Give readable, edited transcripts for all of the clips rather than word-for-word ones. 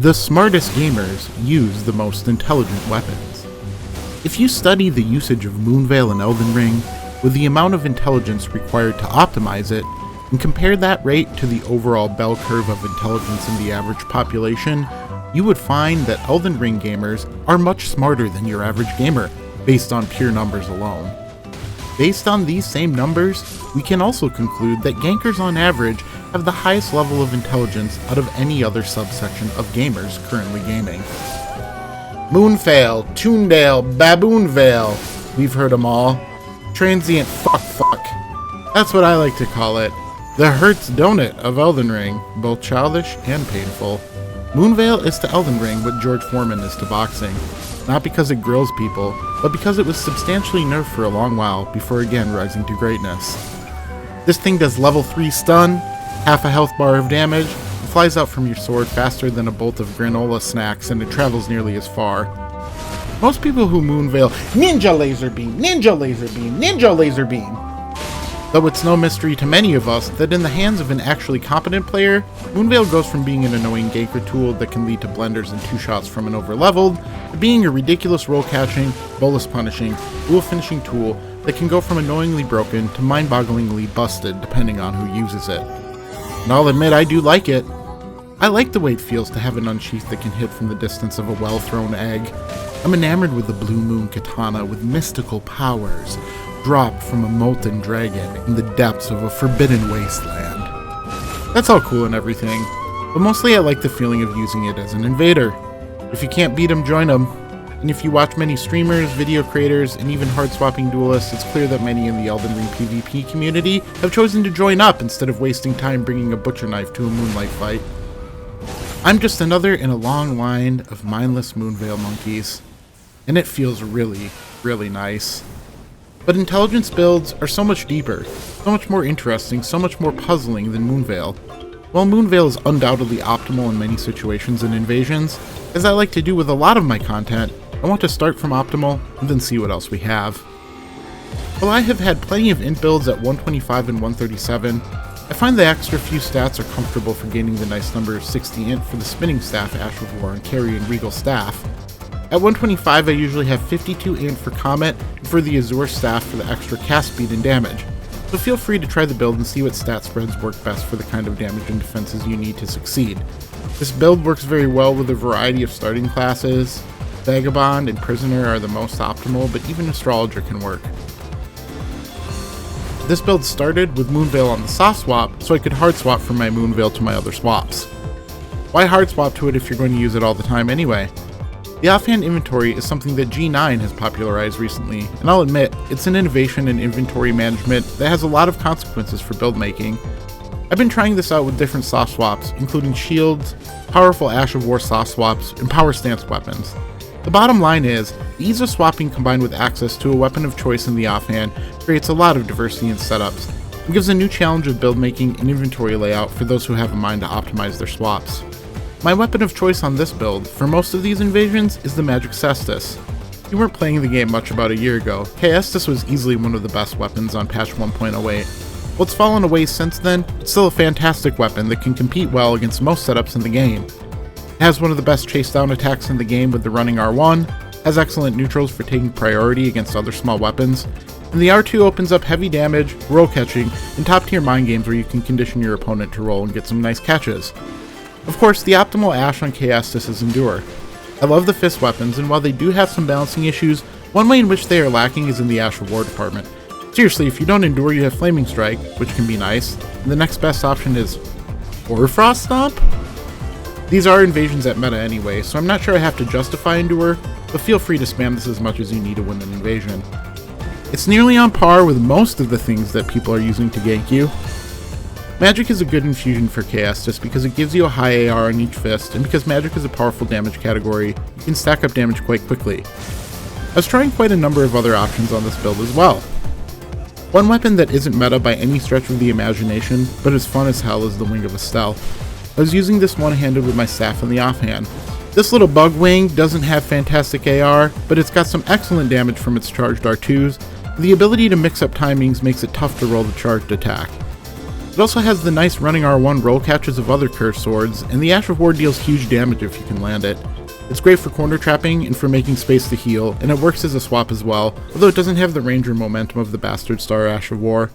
The smartest gamers use the most intelligent weapons. If you study the usage of Moonveil in Elden Ring, with the amount of intelligence required to optimize it, and compare that rate to the overall bell curve of intelligence in the average population, you would find that Elden Ring gamers are much smarter than your average gamer, based on pure numbers alone. Based on these same numbers, we can also conclude that gankers on average have the highest level of intelligence out of any other subsection of gamers currently gaming. Moonveil, Toondale, Baboonveil, we've heard them all. Transient fuck. That's what I like to call it. The Hertz Donut of Elden Ring, both childish and painful. Moonveil is to Elden Ring what George Foreman is to boxing. Not because it grills people, but because it was substantially nerfed for a long while before again rising to greatness. This thing does level 3 stun, half a health bar of damage, it flies out from your sword faster than a bolt of granola snacks, and it travels nearly as far. Most people who Moonveil, Ninja Laser Beam, Ninja Laser Beam, Ninja Laser Beam! Though it's no mystery to many of us that in the hands of an actually competent player, Moonveil goes from being an annoying ganker tool that can lead to blenders and 2 shots from an overleveled, to being a ridiculous roll catching, bolus punishing, dual finishing tool that can go from annoyingly broken to mind-bogglingly busted depending on who uses it. And I'll admit I do like it. I like the way it feels to have an unsheath that can hit from the distance of a well-thrown egg. I'm enamored with the Blue Moon Katana with mystical powers, dropped from a molten dragon in the depths of a forbidden wasteland. That's all cool and everything, but mostly I like the feeling of using it as an invader. If you can't beat them, join them. And if you watch many streamers, video creators, and even hard-swapping duelists, it's clear that many in the Elden Ring PvP community have chosen to join up instead of wasting time bringing a butcher knife to a moonlight fight. I'm just another in a long line of mindless Moonveil monkeys, and it feels really, really nice. But intelligence builds are so much deeper, so much more interesting, so much more puzzling than Moonveil. While Moonveil is undoubtedly optimal in many situations and invasions, as I like to do with a lot of my content, I want to start from optimal and then see what else we have. While I have had plenty of int builds at 125 and 137, I find the extra few stats are comfortable for gaining the nice number of 60 int for the spinning staff Ash of War and Carian Regal staff. At 125 I usually have 52 int for Comet and for the Azure staff for the extra cast speed and damage, so feel free to try the build and see what stat spreads work best for the kind of damage and defenses you need to succeed. This build works very well with a variety of starting classes. Vagabond and Prisoner are the most optimal, but even Astrologer can work. This build started with Moonveil on the soft swap, so I could hard swap from my Moonveil to my other swaps. Why hard swap to it if you're going to use it all the time anyway? The offhand inventory is something that Jeenine has popularized recently, and I'll admit, it's an innovation in inventory management that has a lot of consequences for build making. I've been trying this out with different soft swaps, including shields, powerful Ash of War soft swaps, and power stance weapons. The bottom line is, the ease of swapping combined with access to a weapon of choice in the offhand creates a lot of diversity in setups, and gives a new challenge of build making and inventory layout for those who have a mind to optimize their swaps. My weapon of choice on this build, for most of these invasions, is the magic Caestus. If you weren't playing the game much about a year ago, Caestus was easily one of the best weapons on patch 1.08. While it's fallen away since then, it's still a fantastic weapon that can compete well against most setups in the game. It has one of the best chase down attacks in the game with the running R1, has excellent neutrals for taking priority against other small weapons, and the R2 opens up heavy damage, roll catching, and top tier mind games where you can condition your opponent to roll and get some nice catches. Of course, the optimal Ash on Caestus is Endure. I love the fist weapons, and while they do have some balancing issues, one way in which they are lacking is in the Ash of War department. Seriously, if you don't Endure, you have Flaming Strike, which can be nice, and the next best option is Hoarfrost Stomp? These are invasions at meta anyway, so I'm not sure I have to justify Endure, but feel free to spam this as much as you need to win an invasion. It's nearly on par with most of the things that people are using to gank you. Magic is a good infusion for Caestus because it gives you a high AR on each fist, and because magic is a powerful damage category, you can stack up damage quite quickly. I was trying quite a number of other options on this build as well. One weapon that isn't meta by any stretch of the imagination, but is fun as hell, is the Wing of Astel. I was using this one-handed with my staff in the offhand. This little bug wing doesn't have fantastic AR, but it's got some excellent damage from its charged R2s, and the ability to mix up timings makes it tough to roll the charged attack. It also has the nice running R1 roll catches of other cursed swords, and the Ash of War deals huge damage if you can land it. It's great for corner trapping and for making space to heal, and it works as a swap as well, although it doesn't have the range or momentum of the Bastard Star Ash of War.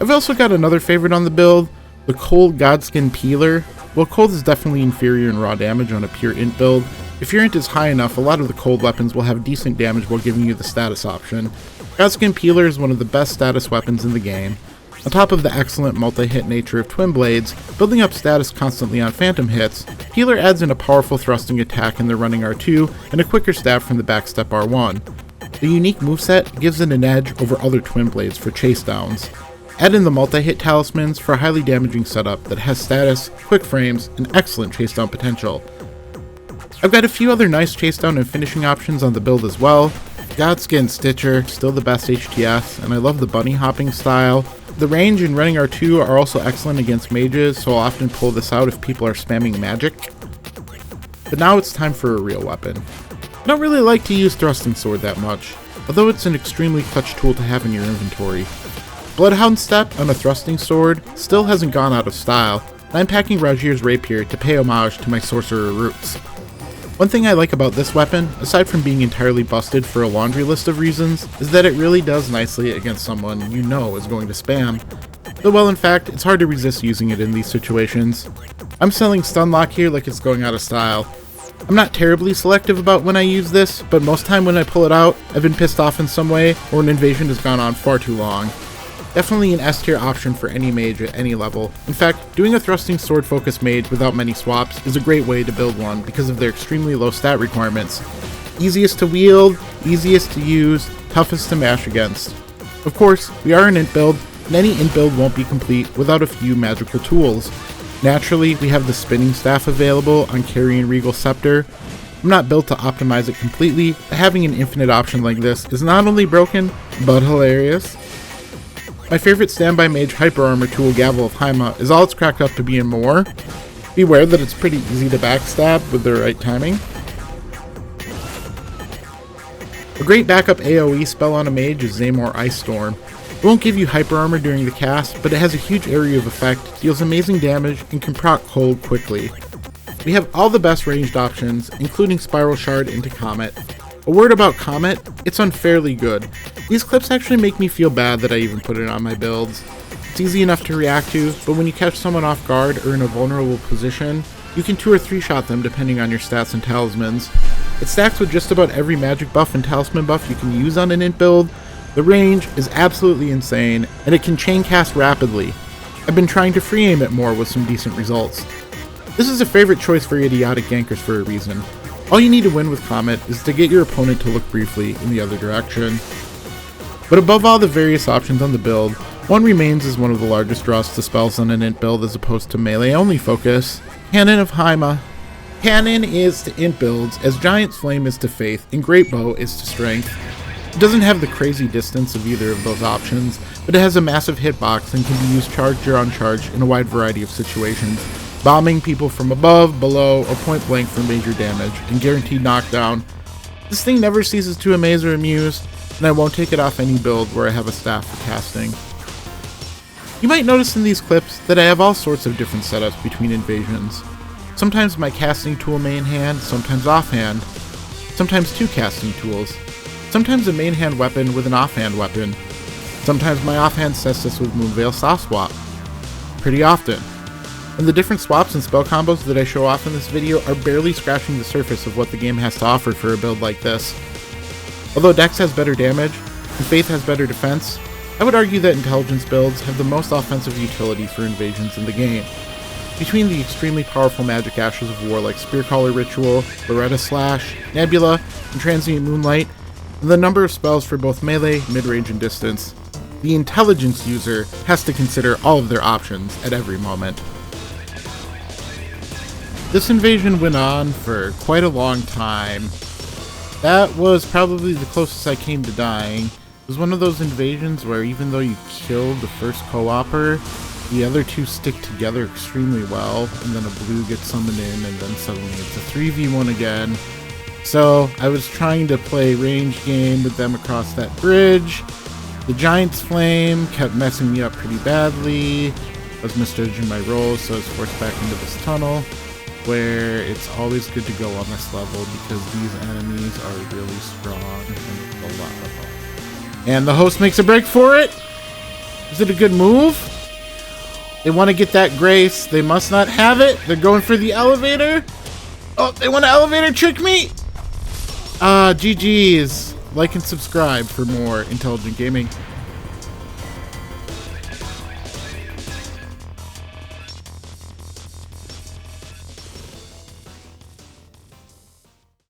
I've also got another favorite on the build, the Cold Godskin Peeler. While Cold is definitely inferior in raw damage on a pure int build, if your int is high enough, a lot of the cold weapons will have decent damage while giving you the status option. Godskin Peeler is one of the best status weapons in the game. On top of the excellent multi-hit nature of Twin Blades, building up status constantly on phantom hits, Peeler adds in a powerful thrusting attack in the running R2 and a quicker stab from the backstep R1. The unique moveset gives it an edge over other Twin Blades for chase downs. Add in the multi-hit talismans for a highly damaging setup that has status, quick frames, and excellent chase down potential. I've got a few other nice chase down and finishing options on the build as well. Godskin Stitcher, still the best HTS, and I love the bunny hopping style. The range and running R2 are also excellent against mages, so I'll often pull this out if people are spamming magic. But now it's time for a real weapon. I don't really like to use Thrusting Sword that much, although it's an extremely clutch tool to have in your inventory. Bloodhound Step on a Thrusting Sword still hasn't gone out of style, and I'm packing Rogier's Rapier to pay homage to my sorcerer roots. One thing I like about this weapon, aside from being entirely busted for a laundry list of reasons, is that it really does nicely against someone you know is going to spam. Though well, in fact, it's hard to resist using it in these situations. I'm selling Stunlock here like it's going out of style. I'm not terribly selective about when I use this, but most time when I pull it out, I've been pissed off in some way, or an invasion has gone on far too long. Definitely an S tier option for any mage at any level. In fact, doing a thrusting sword focused mage without many swaps is a great way to build one because of their extremely low stat requirements. Easiest to wield, easiest to use, toughest to mash against. Of course, we are an int build, and any int build won't be complete without a few magical tools. Naturally, we have the spinning staff available on Carian Regal Scepter. I'm not built to optimize it completely, but having an infinite option like this is not only broken, but hilarious. My favorite standby mage hyper armor tool, Gavel of Haima, is all it's cracked up to be and more. Beware that it's pretty easy to backstab with the right timing. A great backup AoE spell on a mage is Zamor Ice Storm. It won't give you hyper armor during the cast, but it has a huge area of effect, deals amazing damage, and can proc cold quickly. We have all the best ranged options, including Spiral Shard into Comet. A word about Comet, it's unfairly good. These clips actually make me feel bad that I even put it on my builds. It's easy enough to react to, but when you catch someone off guard or in a vulnerable position, you can 2 or 3 shot them depending on your stats and talismans. It stacks with just about every magic buff and talisman buff you can use on an int build. The range is absolutely insane, and it can chain cast rapidly. I've been trying to free aim it more with some decent results. This is a favorite choice for idiotic gankers for a reason. All you need to win with Comet is to get your opponent to look briefly in the other direction. But above all the various options on the build, one remains as one of the largest draws to spells on an int build as opposed to melee only focus, Canon of Haima. Canon is to int builds as Giant's Flame is to Faith and Great Bow is to Strength. It doesn't have the crazy distance of either of those options, but it has a massive hitbox and can be used charged or uncharged in a wide variety of situations, bombing people from above, below, or point blank for major damage, and guaranteed knockdown. This thing never ceases to amaze or amuse, and I won't take it off any build where I have a staff for casting. You might notice in these clips that I have all sorts of different setups between invasions. Sometimes my casting tool main hand, sometimes offhand, sometimes 2 casting tools, sometimes a main hand weapon with an offhand weapon, sometimes my offhand Caestus with Moonveil soft swap. Pretty often. And the different swaps and spell combos that I show off in this video are barely scratching the surface of what the game has to offer for a build like this. Although Dex has better damage, and Faith has better defense, I would argue that Intelligence builds have the most offensive utility for invasions in the game. Between the extremely powerful magic ashes of war like Spearcaller Ritual, Loretta Slash, Nebula, and Transient Moonlight, and the number of spells for both melee, mid-range, and distance, the Intelligence user has to consider all of their options at every moment. This invasion went on for quite a long time. That was probably the closest I came to dying. It was one of those invasions where even though you killed the first co-opper, the other 2 stick together extremely well, and then a blue gets summoned in, and then suddenly it's a 3v1 again. So I was trying to play range game with them across that bridge, The Giant's Flame kept messing me up pretty badly. I was misjudging my rolls, so I was forced back into this tunnel, where it's always good to go on this level because these enemies are really strong and there's a lot of them. And the host makes a break for it. Is it a good move? They want to get that grace. They must not have it. They're going for the elevator. Oh, they want to elevator trick me? GG's. Like and subscribe for more intelligent gaming.